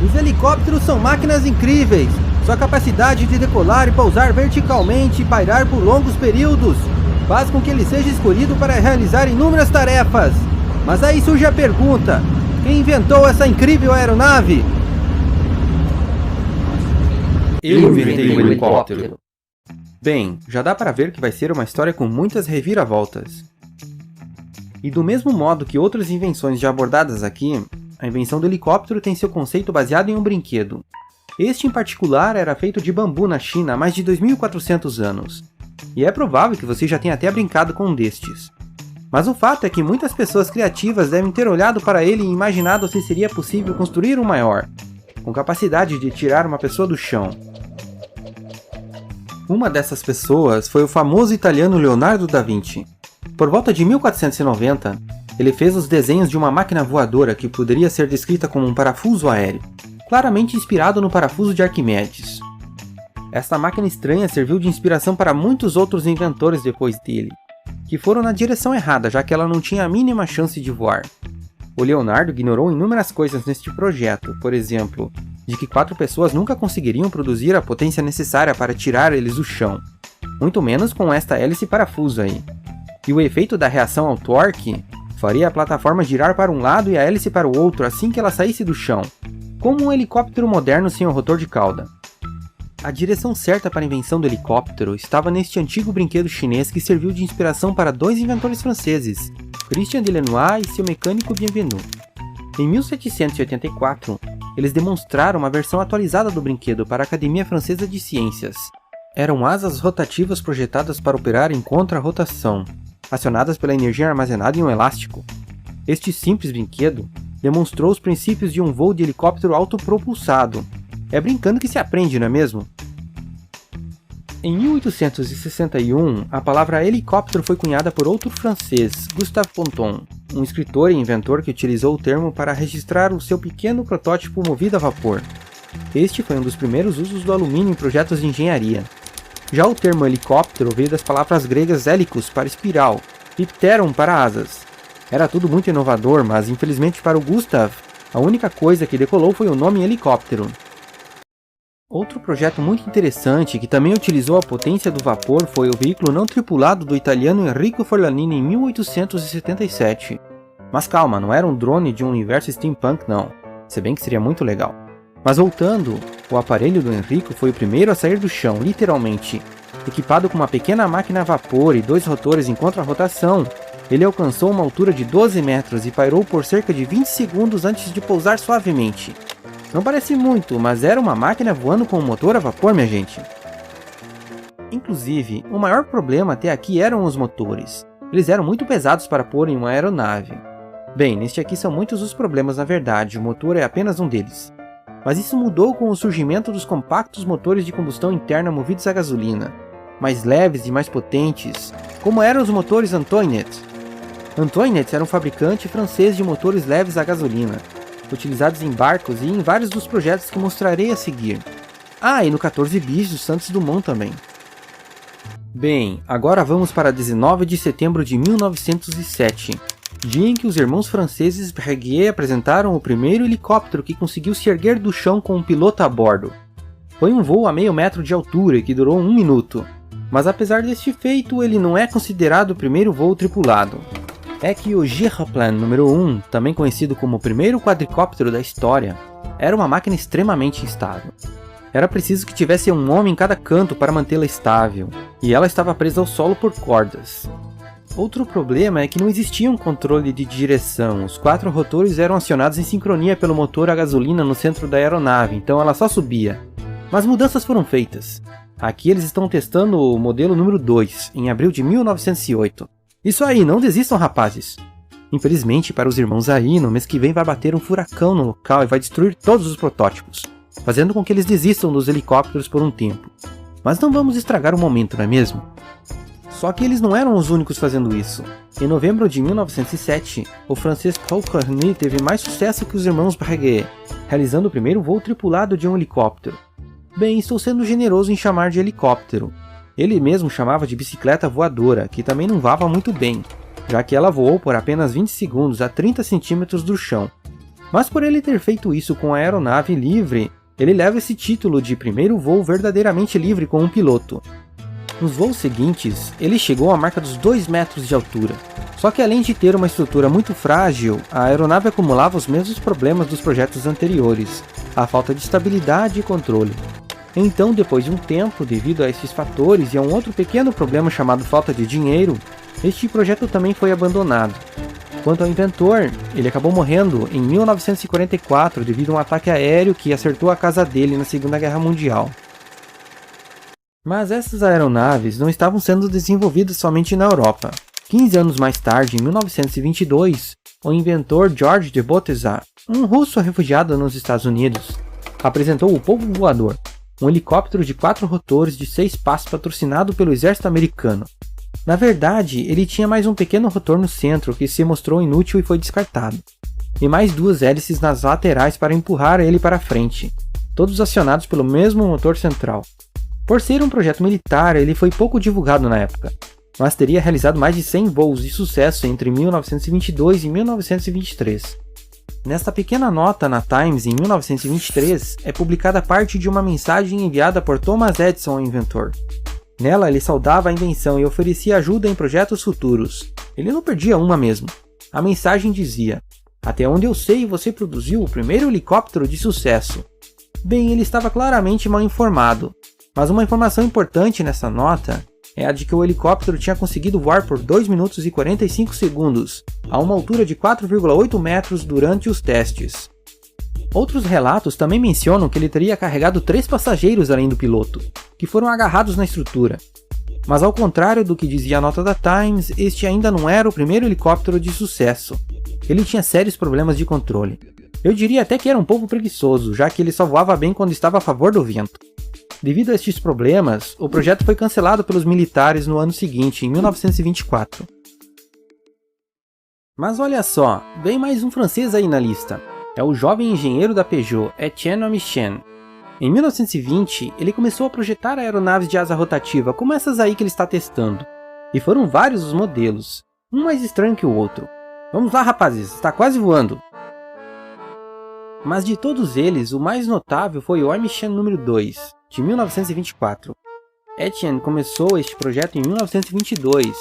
Os helicópteros são máquinas incríveis. Sua capacidade de decolar e pousar verticalmente e pairar por longos períodos faz com que ele seja escolhido para realizar inúmeras tarefas. Mas aí surge a pergunta: quem inventou essa incrível aeronave? Eu inventei o helicóptero. Bem, já dá para ver que vai ser uma história com muitas reviravoltas. E do mesmo modo que outras invenções já abordadas aqui, a invenção do helicóptero tem seu conceito baseado em um brinquedo. Este em particular era feito de bambu na China há mais de 2.400 anos. E é provável que você já tenha até brincado com um destes. Mas o fato é que muitas pessoas criativas devem ter olhado para ele e imaginado se seria possível construir um maior, com capacidade de tirar uma pessoa do chão. Uma dessas pessoas foi o famoso italiano Leonardo da Vinci. Por volta de 1490, ele fez os desenhos de uma máquina voadora que poderia ser descrita como um parafuso aéreo, claramente inspirado no parafuso de Arquimedes. Esta máquina estranha serviu de inspiração para muitos outros inventores depois dele, que foram na direção errada, já que ela não tinha a mínima chance de voar. O Leonardo ignorou inúmeras coisas neste projeto, por exemplo, de que 4 pessoas nunca conseguiriam produzir a potência necessária para tirar eles do chão, muito menos com esta hélice parafuso aí. E o efeito da reação ao torque faria a plataforma girar para um lado e a hélice para o outro assim que ela saísse do chão, como um helicóptero moderno sem o rotor de cauda. A direção certa para a invenção do helicóptero estava neste antigo brinquedo chinês que serviu de inspiração para 2 inventores franceses, Christian Delannoy e seu mecânico Bienvenu. Em 1784, eles demonstraram uma versão atualizada do brinquedo para a Academia Francesa de Ciências. Eram asas rotativas projetadas para operar em contra-rotação, acionadas pela energia armazenada em um elástico. Este simples brinquedo demonstrou os princípios de um voo de helicóptero autopropulsado. É brincando que se aprende, não é mesmo? Em 1861, a palavra helicóptero foi cunhada por outro francês, Gustave Ponton, um escritor e inventor que utilizou o termo para registrar o seu pequeno protótipo movido a vapor. Este foi um dos primeiros usos do alumínio em projetos de engenharia. Já o termo helicóptero veio das palavras gregas hélicos para espiral e pteron para asas. Era tudo muito inovador, mas infelizmente para o Gustave, a única coisa que decolou foi o nome helicóptero. Outro projeto muito interessante que também utilizou a potência do vapor foi o veículo não tripulado do italiano Enrico Forlanini em 1877. Mas calma, não era um drone de um universo steampunk não, se bem que seria muito legal. Mas voltando, o aparelho do Enrico foi o primeiro a sair do chão, literalmente. Equipado com uma pequena máquina a vapor e 2 rotores em contra-rotação, ele alcançou uma altura de 12 metros e pairou por cerca de 20 segundos antes de pousar suavemente. Não parece muito, mas era uma máquina voando com um motor a vapor, minha gente. Inclusive, o maior problema até aqui eram os motores. Eles eram muito pesados para pôr em uma aeronave. Bem, neste aqui são muitos os problemas na verdade, o motor é apenas um deles. Mas isso mudou com o surgimento dos compactos motores de combustão interna movidos a gasolina, mais leves e mais potentes, como eram os motores Antoinette. Antoinette era um fabricante francês de motores leves a gasolina, utilizados em barcos e em vários dos projetos que mostrarei a seguir. Ah, e no 14 bis do Santos Dumont também. Bem, agora vamos para 19 de setembro de 1907, dia em que os irmãos franceses Breguet apresentaram o primeiro helicóptero que conseguiu se erguer do chão com um piloto a bordo. Foi um voo a meio metro de altura que durou 1 minuto, mas apesar deste feito, ele não é considerado o primeiro voo tripulado. É que o Gyroplane número 1, também conhecido como o primeiro quadricóptero da história, era uma máquina extremamente instável. Era preciso que tivesse um homem em cada canto para mantê-la estável, e ela estava presa ao solo por cordas. Outro problema é que não existia um controle de direção, os 4 rotores eram acionados em sincronia pelo motor a gasolina no centro da aeronave, então ela só subia. Mas mudanças foram feitas. Aqui eles estão testando o modelo número 2, em abril de 1908. Isso aí, não desistam, rapazes! Infelizmente para os irmãos aí, no mês que vem vai bater um furacão no local e vai destruir todos os protótipos, fazendo com que eles desistam dos helicópteros por um tempo. Mas não vamos estragar o momento, não é mesmo? Só que eles não eram os únicos fazendo isso. Em novembro de 1907, o francês Paul Cornu teve mais sucesso que os irmãos Breguet, realizando o primeiro voo tripulado de um helicóptero. Bem, estou sendo generoso em chamar de helicóptero. Ele mesmo chamava de bicicleta voadora, que também não voava muito bem, já que ela voou por apenas 20 segundos a 30 centímetros do chão. Mas por ele ter feito isso com a aeronave livre, ele leva esse título de primeiro voo verdadeiramente livre com um piloto. Nos voos seguintes, ele chegou à marca dos 2 metros de altura. Só que além de ter uma estrutura muito frágil, a aeronave acumulava os mesmos problemas dos projetos anteriores, a falta de estabilidade e controle. Então, depois de um tempo, devido a esses fatores e a um outro pequeno problema chamado falta de dinheiro, este projeto também foi abandonado. Quanto ao inventor, ele acabou morrendo em 1944 devido a um ataque aéreo que acertou a casa dele na Segunda Guerra Mundial. Mas essas aeronaves não estavam sendo desenvolvidas somente na Europa. 15 anos mais tarde, em 1922, o inventor George de Botezat, um russo refugiado nos Estados Unidos, apresentou o Polvo Voador, um helicóptero de 4 rotores de 6 pás patrocinado pelo exército americano. Na verdade, ele tinha mais um pequeno rotor no centro que se mostrou inútil e foi descartado, e mais 2 hélices nas laterais para empurrar ele para frente, todos acionados pelo mesmo motor central. Por ser um projeto militar, ele foi pouco divulgado na época, mas teria realizado mais de 100 voos de sucesso entre 1922 e 1923. Nesta pequena nota na Times em 1923, é publicada parte de uma mensagem enviada por Thomas Edison ao inventor. Nela, ele saudava a invenção e oferecia ajuda em projetos futuros. Ele não perdia uma mesmo. A mensagem dizia: "Até onde eu sei, você produziu o primeiro helicóptero de sucesso." Bem, ele estava claramente mal informado. Mas uma informação importante nessa nota é a de que o helicóptero tinha conseguido voar por 2 minutos e 45 segundos, a uma altura de 4,8 metros durante os testes. Outros relatos também mencionam que ele teria carregado 3 passageiros além do piloto, que foram agarrados na estrutura. Mas ao contrário do que dizia a nota da Times, este ainda não era o primeiro helicóptero de sucesso. Ele tinha sérios problemas de controle. Eu diria até que era um pouco preguiçoso, já que ele só voava bem quando estava a favor do vento. Devido a estes problemas, o projeto foi cancelado pelos militares no ano seguinte, em 1924. Mas olha só, vem mais um francês aí na lista. É o jovem engenheiro da Peugeot, Etienne Amichen. Em 1920, ele começou a projetar aeronaves de asa rotativa, como essas aí que ele está testando. E foram vários os modelos, um mais estranho que o outro. Vamos lá, rapazes, está quase voando! Mas de todos eles, o mais notável foi o Amichen número 2, de 1924. Etienne começou este projeto em 1922,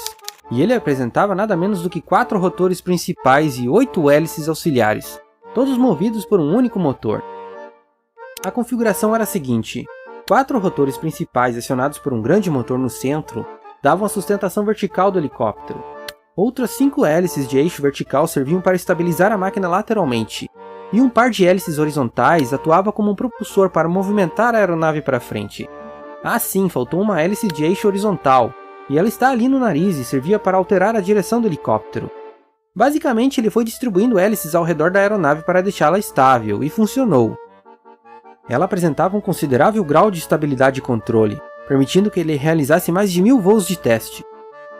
e ele apresentava nada menos do que 4 rotores principais e 8 hélices auxiliares, todos movidos por um único motor. A configuração era a seguinte: 4 rotores principais acionados por um grande motor no centro davam a sustentação vertical do helicóptero. Outras 5 hélices de eixo vertical serviam para estabilizar a máquina lateralmente, e um par de hélices horizontais atuava como um propulsor para movimentar a aeronave para frente. Ah sim, faltou uma hélice de eixo horizontal, e ela está ali no nariz e servia para alterar a direção do helicóptero. Basicamente, ele foi distribuindo hélices ao redor da aeronave para deixá-la estável, e funcionou. Ela apresentava um considerável grau de estabilidade e controle, permitindo que ele realizasse mais de 1000 voos de teste.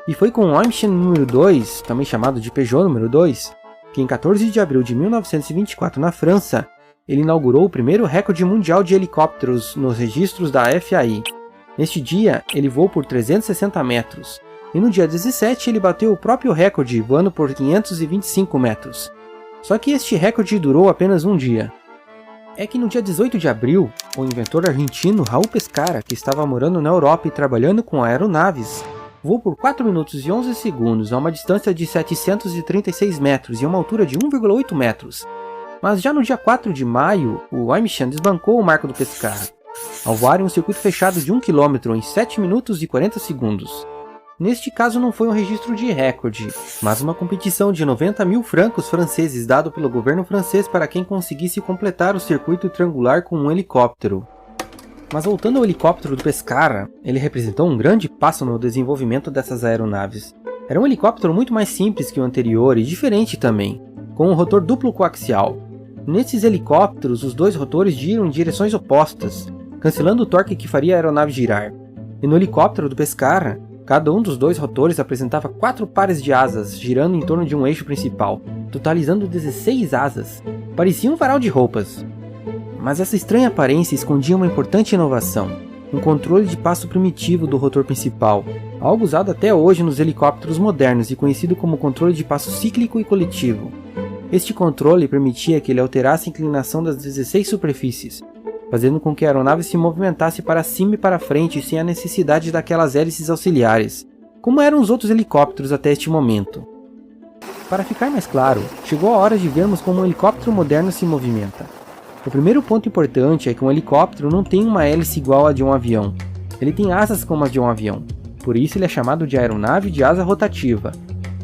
E foi com o Amichen número 2, também chamado de Peugeot número 2, que em 14 de abril de 1924 na França, ele inaugurou o primeiro recorde mundial de helicópteros nos registros da FAI. Neste dia, ele voou por 360 metros, e no dia 17 ele bateu o próprio recorde voando por 525 metros. Só que este recorde durou apenas um dia. É que no dia 18 de abril, o inventor argentino Raul Pescara, que estava morando na Europa e trabalhando com aeronaves, voou por 4 minutos e 11 segundos a uma distância de 736 metros e uma altura de 1,8 metros. Mas já no dia 4 de maio, o Amichen desbancou o marco do Pescara, ao voar em um circuito fechado de 1 km em 7 minutos e 40 segundos. Neste caso não foi um registro de recorde, mas uma competição de 90 mil francos franceses dado pelo governo francês para quem conseguisse completar o circuito triangular com um helicóptero. Mas voltando ao helicóptero do Pescara, ele representou um grande passo no desenvolvimento dessas aeronaves. Era um helicóptero muito mais simples que o anterior e diferente também, com um rotor duplo coaxial. Nesses helicópteros, os 2 rotores giram em direções opostas, cancelando o torque que faria a aeronave girar. E no helicóptero do Pescara, cada um dos 2 rotores apresentava 4 pares de asas, girando em torno de um eixo principal, totalizando 16 asas. Parecia um varal de roupas. Mas essa estranha aparência escondia uma importante inovação, um controle de passo primitivo do rotor principal, algo usado até hoje nos helicópteros modernos e conhecido como controle de passo cíclico e coletivo. Este controle permitia que ele alterasse a inclinação das 16 superfícies, fazendo com que a aeronave se movimentasse para cima e para frente sem a necessidade daquelas hélices auxiliares, como eram os outros helicópteros até este momento. Para ficar mais claro, chegou a hora de vermos como um helicóptero moderno se movimenta. O primeiro ponto importante é que um helicóptero não tem uma hélice igual a de um avião. Ele tem asas como as de um avião, por isso ele é chamado de aeronave de asa rotativa.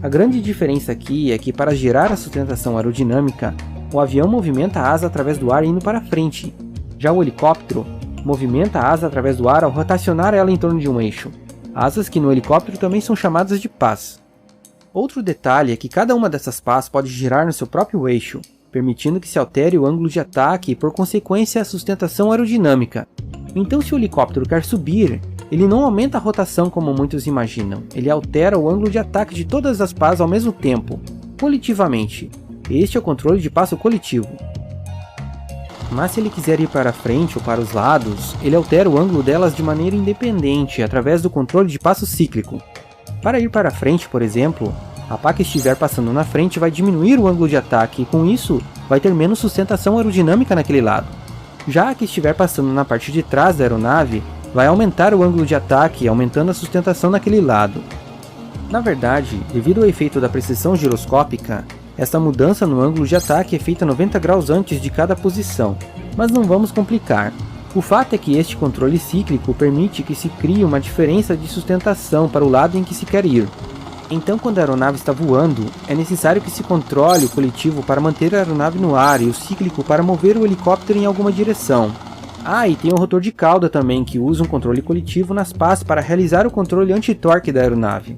A grande diferença aqui é que para gerar a sustentação aerodinâmica, o avião movimenta a asa através do ar indo para frente. Já o helicóptero movimenta a asa através do ar ao rotacionar ela em torno de um eixo. Asas que no helicóptero também são chamadas de pás. Outro detalhe é que cada uma dessas pás pode girar no seu próprio eixo, permitindo que se altere o ângulo de ataque e por consequência a sustentação aerodinâmica. Então se o helicóptero quer subir, ele não aumenta a rotação como muitos imaginam, ele altera o ângulo de ataque de todas as pás ao mesmo tempo, coletivamente. Este é o controle de passo coletivo. Mas se ele quiser ir para frente ou para os lados, ele altera o ângulo delas de maneira independente, através do controle de passo cíclico. Para ir para frente, por exemplo, a pá que estiver passando na frente vai diminuir o ângulo de ataque e com isso vai ter menos sustentação aerodinâmica naquele lado. Já a que estiver passando na parte de trás da aeronave, vai aumentar o ângulo de ataque, aumentando a sustentação naquele lado. Na verdade, devido ao efeito da precessão giroscópica, esta mudança no ângulo de ataque é feita 90 graus antes de cada posição, mas não vamos complicar. O fato é que este controle cíclico permite que se crie uma diferença de sustentação para o lado em que se quer ir. Então, quando a aeronave está voando, é necessário que se controle o coletivo para manter a aeronave no ar e o cíclico para mover o helicóptero em alguma direção. E tem o rotor de cauda também, que usa um controle coletivo nas pás para realizar o controle anti-torque da aeronave.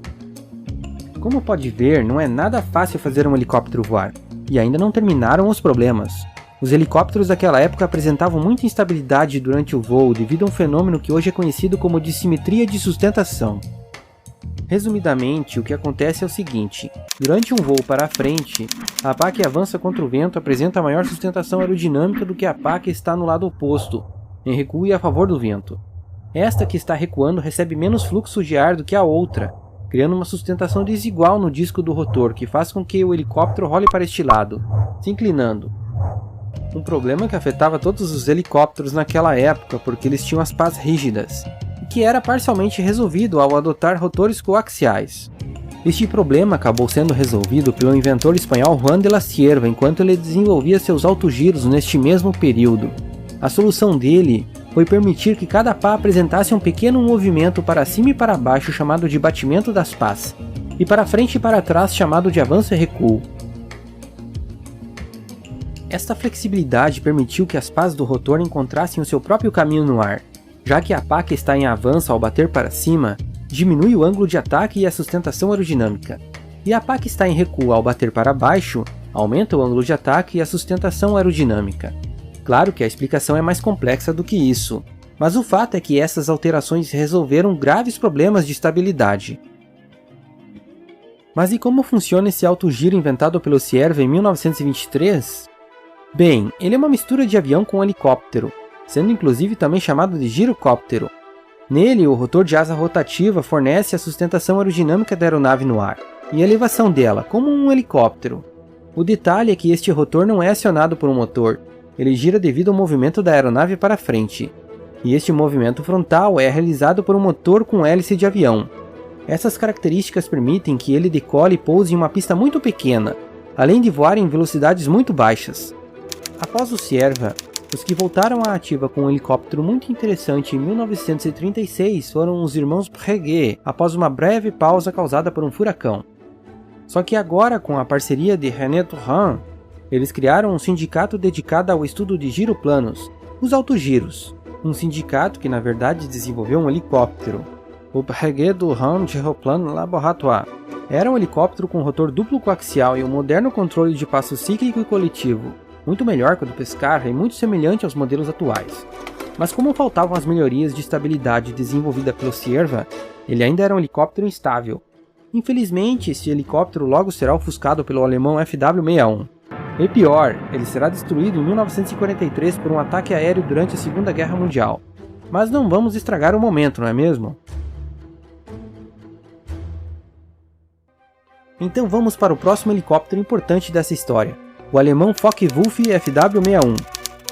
Como pode ver, não é nada fácil fazer um helicóptero voar, e ainda não terminaram os problemas. Os helicópteros daquela época apresentavam muita instabilidade durante o voo devido a um fenômeno que hoje é conhecido como dissimetria de sustentação. Resumidamente, o que acontece é o seguinte: durante um voo para a frente, a pá que avança contra o vento apresenta maior sustentação aerodinâmica do que a pá que está no lado oposto, em recuo e a favor do vento. Esta que está recuando recebe menos fluxo de ar do que a outra, criando uma sustentação desigual no disco do rotor, que faz com que o helicóptero role para este lado, se inclinando. Um problema que afetava todos os helicópteros naquela época, porque eles tinham as pás rígidas, e que era parcialmente resolvido ao adotar rotores coaxiais. Este problema acabou sendo resolvido pelo inventor espanhol Juan de la Cierva enquanto ele desenvolvia seus autogiros neste mesmo período. A solução dele foi permitir que cada pá apresentasse um pequeno movimento para cima e para baixo chamado de batimento das pás, e para frente e para trás chamado de avanço e recuo. Esta flexibilidade permitiu que as pás do rotor encontrassem o seu próprio caminho no ar, já que a pá que está em avanço ao bater para cima diminui o ângulo de ataque e a sustentação aerodinâmica, e a pá que está em recuo ao bater para baixo aumenta o ângulo de ataque e a sustentação aerodinâmica. Claro que a explicação é mais complexa do que isso, mas o fato é que essas alterações resolveram graves problemas de estabilidade. Mas e como funciona esse autogiro inventado pelo Cierva em 1923? Bem, ele é uma mistura de avião com helicóptero, sendo inclusive também chamado de girocóptero. Nele, o rotor de asa rotativa fornece a sustentação aerodinâmica da aeronave no ar, e a elevação dela, como um helicóptero. O detalhe é que este rotor não é acionado por um motor, ele gira devido ao movimento da aeronave para frente, e este movimento frontal é realizado por um motor com hélice de avião. Essas características permitem que ele decole e pouse em uma pista muito pequena, além de voar em velocidades muito baixas. Após o Cierva, os que voltaram à ativa com um helicóptero muito interessante em 1936 foram os irmãos Breguet, após uma breve pausa causada por um furacão. Só que agora, com a parceria de René Durand, eles criaram um sindicato dedicado ao estudo de giroplanos, os autogiros, um sindicato que na verdade desenvolveu um helicóptero, o Breguet Durand Gyroplane Laboratoire. Era um helicóptero com rotor duplo coaxial e um moderno controle de passo cíclico e coletivo, muito melhor que o do Pescara e muito semelhante aos modelos atuais. Mas como faltavam as melhorias de estabilidade desenvolvida pelo Cierva, ele ainda era um helicóptero instável. Infelizmente, esse helicóptero logo será ofuscado pelo alemão FW-61. E pior, ele será destruído em 1943 por um ataque aéreo durante a Segunda Guerra Mundial. Mas não vamos estragar o momento, não é mesmo? Então vamos para o próximo helicóptero importante dessa história, O alemão Focke-Wulf FW-61,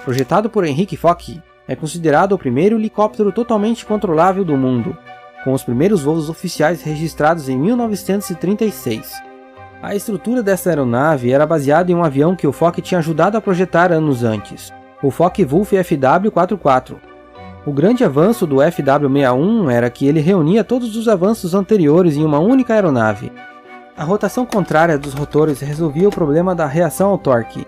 projetado por Henrik Focke, é considerado o primeiro helicóptero totalmente controlável do mundo, com os primeiros voos oficiais registrados em 1936. A estrutura dessa aeronave era baseada em um avião que o Focke tinha ajudado a projetar anos antes, o Focke-Wulf FW-44. O grande avanço do FW-61 era que ele reunia todos os avanços anteriores em uma única aeronave. A rotação contrária dos rotores resolvia o problema da reação ao torque.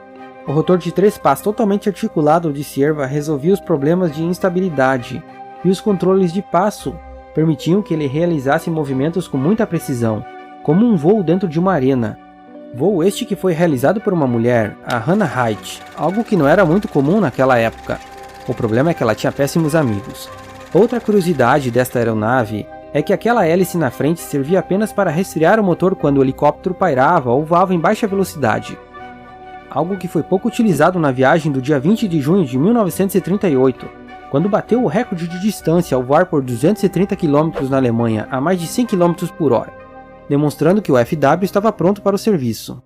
O rotor de 3 pás totalmente articulado de Cierva resolvia os problemas de instabilidade, e os controles de passo permitiam que ele realizasse movimentos com muita precisão, como um voo dentro de uma arena. Voo este que foi realizado por uma mulher, a Hannah Haidt, algo que não era muito comum naquela época. O problema é que ela tinha péssimos amigos. Outra curiosidade desta aeronave é que aquela hélice na frente servia apenas para resfriar o motor quando o helicóptero pairava ou voava em baixa velocidade. Algo que foi pouco utilizado na viagem do dia 20 de junho de 1938, quando bateu o recorde de distância ao voar por 230 km na Alemanha a mais de 100 km por hora, demonstrando que o FW estava pronto para o serviço.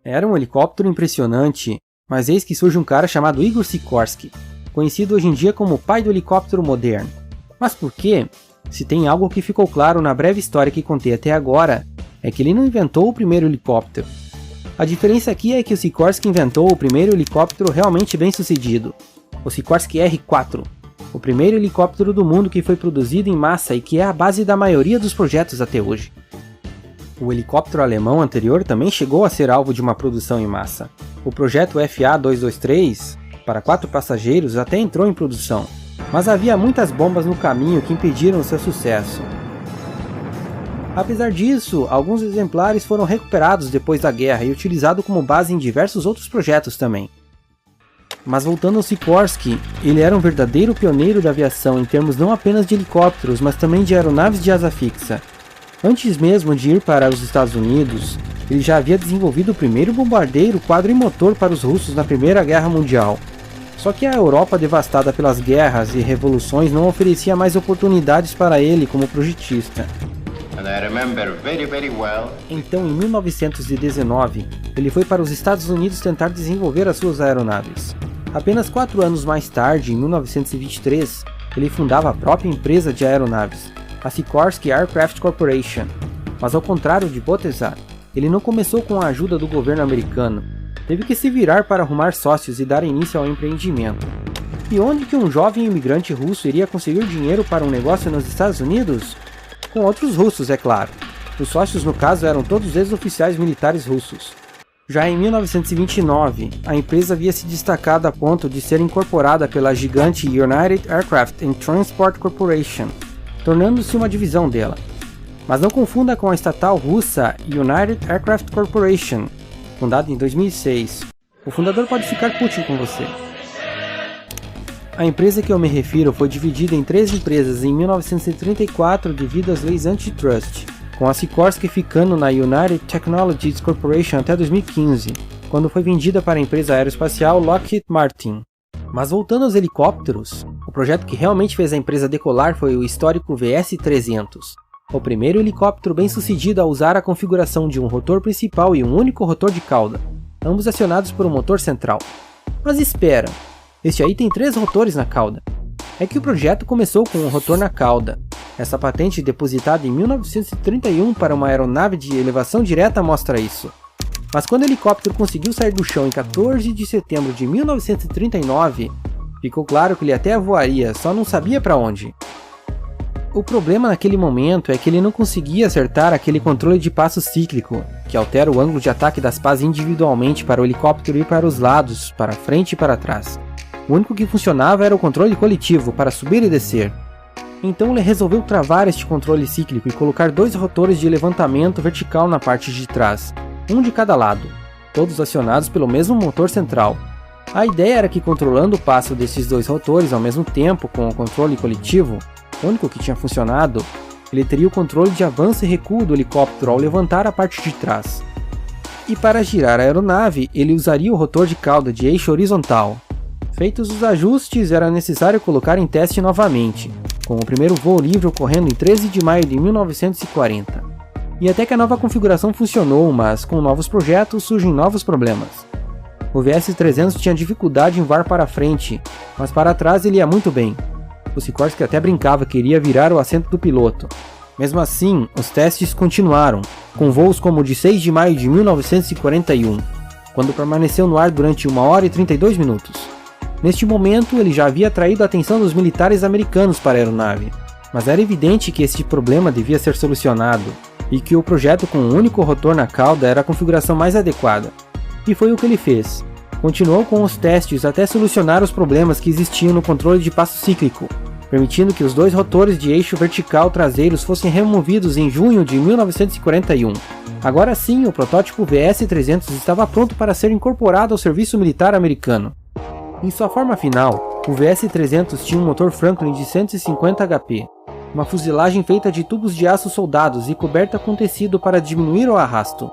Era um helicóptero impressionante, mas eis que surge um cara chamado Igor Sikorsky, conhecido hoje em dia como o pai do helicóptero moderno. Mas por quê? Se tem algo que ficou claro na breve história que contei até agora, é que ele não inventou o primeiro helicóptero. A diferença aqui é que o Sikorsky inventou o primeiro helicóptero realmente bem sucedido, o Sikorsky R-4, o primeiro helicóptero do mundo que foi produzido em massa e que é a base da maioria dos projetos até hoje. O helicóptero alemão anterior também chegou a ser alvo de uma produção em massa. O projeto FA-223, para 4 passageiros, até entrou em produção, mas havia muitas bombas no caminho que impediram seu sucesso. Apesar disso, alguns exemplares foram recuperados depois da guerra e utilizados como base em diversos outros projetos também. Mas voltando ao Sikorsky, ele era um verdadeiro pioneiro da aviação em termos não apenas de helicópteros, mas também de aeronaves de asa fixa. Antes mesmo de ir para os Estados Unidos, ele já havia desenvolvido o primeiro bombardeiro quadrimotor para os russos na Primeira Guerra Mundial. Só que a Europa, devastada pelas guerras e revoluções, não oferecia mais oportunidades para ele como projetista. Então, em 1919, ele foi para os Estados Unidos tentar desenvolver as suas aeronaves. Apenas 4 anos mais tarde, em 1923, ele fundava a própria empresa de aeronaves, a Sikorsky Aircraft Corporation. Mas ao contrário de Botezat, ele não começou com a ajuda do governo americano. Teve que se virar para arrumar sócios e dar início ao empreendimento. E onde que um jovem imigrante russo iria conseguir dinheiro para um negócio nos Estados Unidos? Com outros russos, é claro. Os sócios no caso eram todos ex-oficiais militares russos. Já em 1929, a empresa havia se destacado a ponto de ser incorporada pela gigante United Aircraft and Transport Corporation, tornando-se uma divisão dela. Mas não confunda com a estatal russa United Aircraft Corporation, fundada em 2006. O fundador pode ficar putinho com você. A empresa que eu me refiro foi dividida em 3 empresas em 1934 devido às leis antitrust, com a Sikorsky ficando na United Technologies Corporation até 2015, quando foi vendida para a empresa aeroespacial Lockheed Martin. Mas voltando aos helicópteros, o projeto que realmente fez a empresa decolar foi o histórico VS-300, o primeiro helicóptero bem sucedido a usar a configuração de um rotor principal e um único rotor de cauda, ambos acionados por um motor central. Mas espera, este aí tem 3 rotores na cauda. É que o projeto começou com um rotor na cauda. Essa patente depositada em 1931 para uma aeronave de elevação direta mostra isso. Mas quando o helicóptero conseguiu sair do chão em 14 de setembro de 1939, ficou claro que ele até voaria, só não sabia para onde. O problema naquele momento é que ele não conseguia acertar aquele controle de passo cíclico, que altera o ângulo de ataque das pás individualmente para o helicóptero ir para os lados, para frente e para trás. O único que funcionava era o controle coletivo, para subir e descer. Então ele resolveu travar este controle cíclico e colocar 2 rotores de levantamento vertical na parte de trás, um de cada lado, todos acionados pelo mesmo motor central. A ideia era que, controlando o passo desses 2 rotores ao mesmo tempo com o controle coletivo, o único que tinha funcionado, ele teria o controle de avanço e recuo do helicóptero ao levantar a parte de trás. E para girar a aeronave, ele usaria o rotor de cauda de eixo horizontal. Feitos os ajustes, era necessário colocar em teste novamente, com o primeiro voo livre ocorrendo em 13 de maio de 1940. E até que a nova configuração funcionou, mas com novos projetos surgem novos problemas. O VS-300 tinha dificuldade em voar para frente, mas para trás ele ia muito bem. O Sikorsky até brincava que iria virar o assento do piloto. Mesmo assim, os testes continuaram, com voos como o de 6 de maio de 1941, quando permaneceu no ar durante 1 hora e 32 minutos. Neste momento, ele já havia atraído a atenção dos militares americanos para a aeronave, mas era evidente que este problema devia ser solucionado, e que o projeto com um único rotor na cauda era a configuração mais adequada. E foi o que ele fez. Continuou com os testes até solucionar os problemas que existiam no controle de passo cíclico, permitindo que os 2 rotores de eixo vertical traseiros fossem removidos em junho de 1941. Agora sim, o protótipo VS-300 estava pronto para ser incorporado ao serviço militar americano. Em sua forma final, o VS-300 tinha um motor Franklin de 150 HP, uma fuselagem feita de tubos de aço soldados e coberta com tecido para diminuir o arrasto.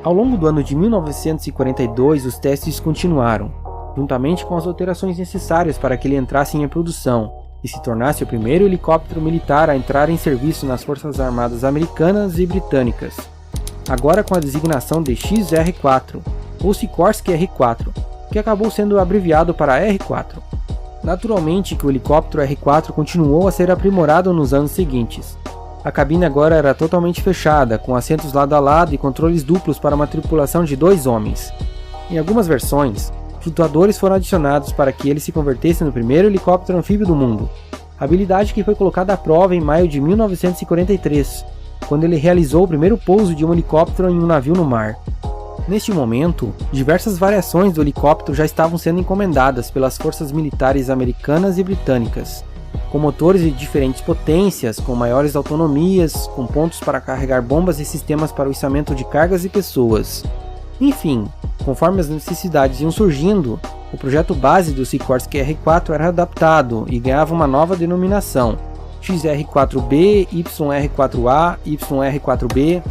Ao longo do ano de 1942, os testes continuaram, juntamente com as alterações necessárias para que ele entrasse em produção e se tornasse o primeiro helicóptero militar a entrar em serviço nas Forças Armadas americanas e britânicas, agora com a designação de XR-4, ou Sikorsky R-4, que acabou sendo abreviado para R-4. Naturalmente que o helicóptero R-4 continuou a ser aprimorado nos anos seguintes. A cabine agora era totalmente fechada, com assentos lado a lado e controles duplos para uma tripulação de 2 homens. Em algumas versões, flutuadores foram adicionados para que ele se convertesse no primeiro helicóptero anfíbio do mundo, habilidade que foi colocada à prova em maio de 1943, quando ele realizou o primeiro pouso de um helicóptero em um navio no mar. Neste momento, diversas variações do helicóptero já estavam sendo encomendadas pelas forças militares americanas e britânicas, com motores de diferentes potências, com maiores autonomias, com pontos para carregar bombas e sistemas para o içamento de cargas e pessoas. Enfim, conforme as necessidades iam surgindo, o projeto base do Sikorsky R-4 era adaptado e ganhava uma nova denominação, XR-4B, YR-4A, YR-4B.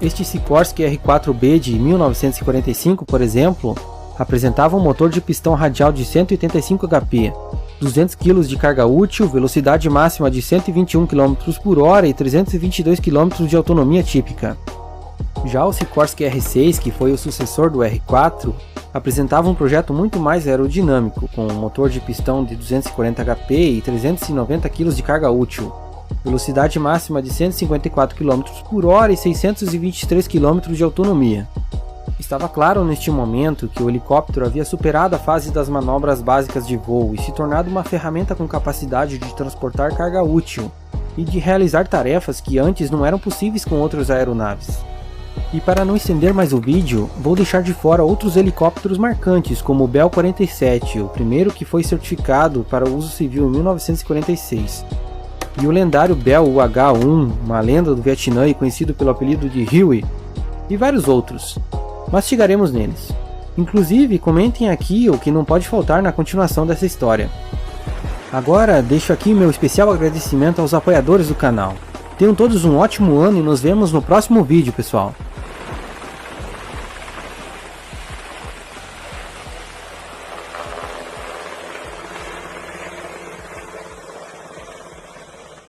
Este Sikorsky R-4B de 1945, por exemplo, apresentava um motor de pistão radial de 185 HP, 200 kg de carga útil, velocidade máxima de 121 km por hora e 322 km de autonomia típica. Já o Sikorsky R-6, que foi o sucessor do R-4, apresentava um projeto muito mais aerodinâmico, com um motor de pistão de 240 HP e 390 kg de carga útil, velocidade máxima de 154 km por hora e 623 km de autonomia. Estava claro neste momento que o helicóptero havia superado a fase das manobras básicas de voo e se tornado uma ferramenta com capacidade de transportar carga útil e de realizar tarefas que antes não eram possíveis com outras aeronaves. E para não estender mais o vídeo, vou deixar de fora outros helicópteros marcantes, como o Bell 47, o primeiro que foi certificado para uso civil em 1946, e o lendário Bell UH-1, uma lenda do Vietnã e conhecido pelo apelido de Huey, e vários outros, mas chegaremos neles. Inclusive, comentem aqui o que não pode faltar na continuação dessa história. Agora, deixo aqui meu especial agradecimento aos apoiadores do canal. Tenham todos um ótimo ano e nos vemos no próximo vídeo, pessoal.